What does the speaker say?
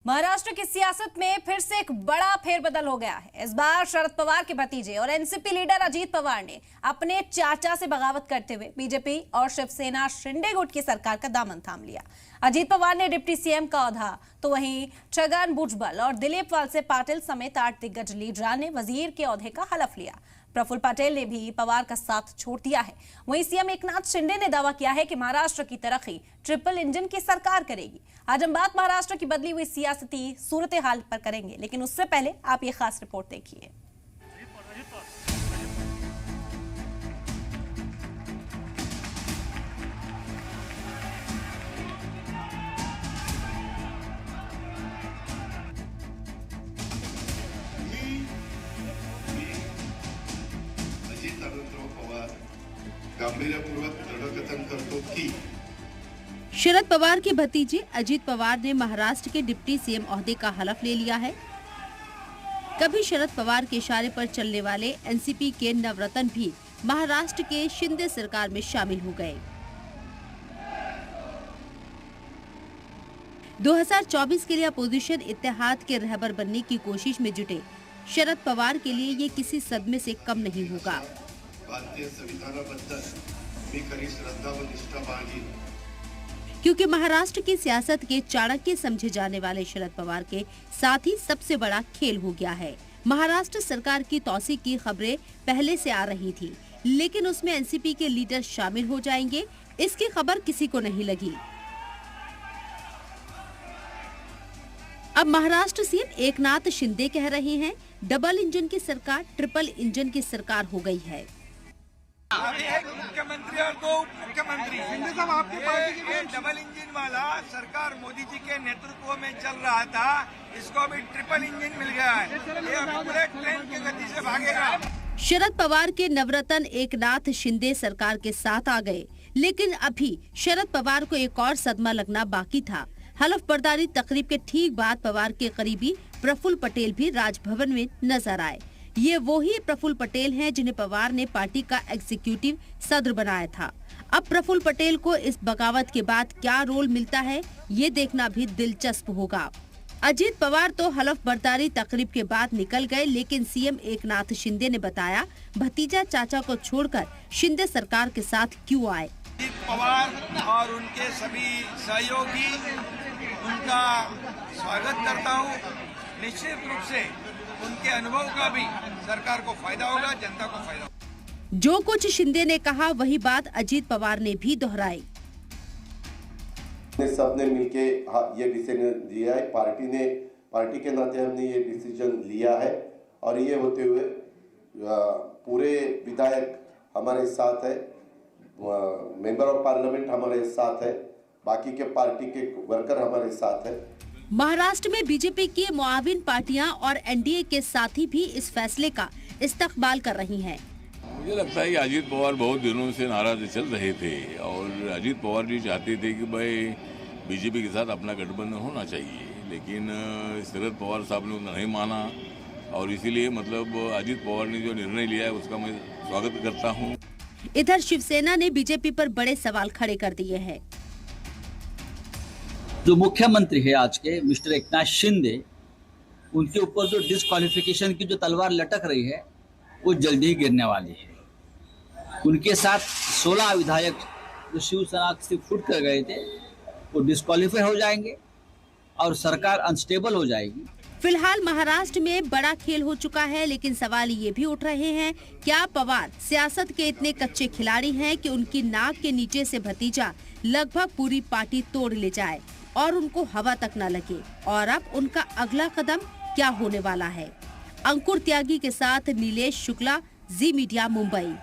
महाराष्ट्र की सियासत में फिर से एक बड़ा फेरबदल हो गया है। इस बार शरद पवार के भतीजे और एनसीपी लीडर अजीत पवार ने अपने चाचा से बगावत करते हुए बीजेपी और शिवसेना शिंदे गुट की सरकार का दामन थाम लिया। अजीत पवार ने डिप्टी सीएम का ओहदा, तो वहीं छगन भुजबल और दिलीप वलसे पाटिल समेत 8 दिग्गज लीडरों ने वजीर के ओहदे का हलफ लिया। प्रफुल्ल पटेल ने भी पवार का साथ छोड़ दिया है। वहीं सीएम एकनाथ शिंदे ने दावा किया है कि महाराष्ट्र की तरक्की ट्रिपल इंजन की सरकार करेगी। आज हम बात महाराष्ट्र की बदली हुई सियासती सूरत हाल पर करेंगे, लेकिन उससे पहले आप ये खास रिपोर्ट देखिए। गांभीर्यपूर्वक दृढकथन करतो की शरद पवार के भतीजे अजीत पवार ने महाराष्ट्र के डिप्टी सीएम ओहदे का हलफ ले लिया है। कभी शरद पवार के इशारे पर चलने वाले एनसीपी के नवरत्न भी महाराष्ट्र के शिंदे सरकार में शामिल हो गए। 2024 के लिए अपोजिशन इत्तेहाद के रहबर बनने की कोशिश में जुटे शरद पवार के लिए ये किसी सदमे से कम नहीं होगा। भारतीय संविधानाबद्दल मी खरी श्रद्धा व निष्ठा बाळगीन, क्योंकि महाराष्ट्र की सियासत के चाणक्य समझे जाने वाले शरद पवार के साथ ही सबसे बड़ा खेल हो गया है। महाराष्ट्र सरकार की तौसीक की खबरें पहले से आ रही थी, लेकिन उसमें एनसीपी के लीडर शामिल हो जाएंगे, इसकी खबर किसी को नहीं लगी। अब महाराष्ट्र सीएम एकनाथ शिंदे कह रहे हैं डबल इंजन की सरकार ट्रिपल इंजन की सरकार हो गई है। अभी एक मुख्यमंत्री और 2 उप मुख्यमंत्री शिंदे साहब आपकी पार्टी की डबल इंजन वाला सरकार मोदी जी के नेतृत्व में चल रहा था, इसको अभी ट्रिपल इंजन मिल गया है। ये अभी बुलेट ट्रेन की गति से भागेगा। शरद पवार के नवरत्न एकनाथ शिंदे सरकार के साथ आ गए, लेकिन अभी शरद पवार को एक और सदमा लगना बाकी था। हलफ बर्दारी तकरीब के ठीक बाद पवार के करीबी प्रफुल्ल पटेल भी राजभवन में नजर आए। ये वही प्रफुल्ल पटेल हैं जिन्हें पवार ने पार्टी का एग्जीक्यूटिव सदर बनाया था। अब प्रफुल्ल पटेल को इस बगावत के बाद क्या रोल मिलता है, ये देखना भी दिलचस्प होगा। अजीत पवार तो हलफ बर्दारी तकरीब के बाद निकल गए, लेकिन सीएम एकनाथ शिंदे ने बताया भतीजा चाचा को छोड़कर शिंदे सरकार के साथ क्यों आए। अजीत पवार और उनके सभी सहयोगी, उनका स्वागत करता हूँ। निश्चित रूप से उनके अनुभव का भी सरकार को फायदा होगा, जनता को फायदा होगा। जो कुछ शिंदे ने कहा वही बात अजीत पवार ने भी दोहराई। सबने मिलके ये डिसीजन लिया है, पार्टी के नाते हमने ये डिसीजन लिया है और ये होते हुए पूरे विधायक हमारे साथ है, मेंबर ऑफ पार्लियामेंट हमारे साथ है, बाकी के पार्टी के वर्कर हमारे साथ है। महाराष्ट्र में बीजेपी की मुआविन पार्टियां और एनडीए के साथी भी इस फैसले का इस्तकबाल कर रही हैं। मुझे लगता है कि अजीत पवार बहुत दिनों से नाराज चल रहे थे और अजीत पवार जी चाहते थे कि भाई बीजेपी के साथ अपना गठबंधन होना चाहिए, लेकिन शरद पवार साहब ने उन्हें नहीं माना और इसीलिए मतलब अजीत पवार ने जो निर्णय लिया है उसका मैं स्वागत करता हूँ। इधर शिवसेना ने बीजेपी पर बड़े सवाल खड़े कर दिए हैं। जो मुख्यमंत्री है आज के मिस्टर एकनाथ शिंदे, उनके ऊपर जो डिस्क्वालिफिकेशन की जो तलवार लटक रही है वो जल्दी ही गिरने वाली है। उनके साथ 16 विधायक जो शिवसेना से फुट कर गए थे वो डिस्क्वालीफाई हो जाएंगे और सरकार अनस्टेबल हो जाएगी। फिलहाल महाराष्ट्र में बड़ा खेल हो चुका है, लेकिन सवाल ये भी उठ रहे हैं, क्या पवार सियासत के इतने कच्चे खिलाड़ी हैं कि उनकी नाक के नीचे से भतीजा लगभग पूरी पार्टी तोड़ ले जाए और उनको हवा तक न लगे। और अब उनका अगला कदम क्या होने वाला है। अंकुर त्यागी के साथ नीलेश शुक्ला, जी मीडिया, मुंबई।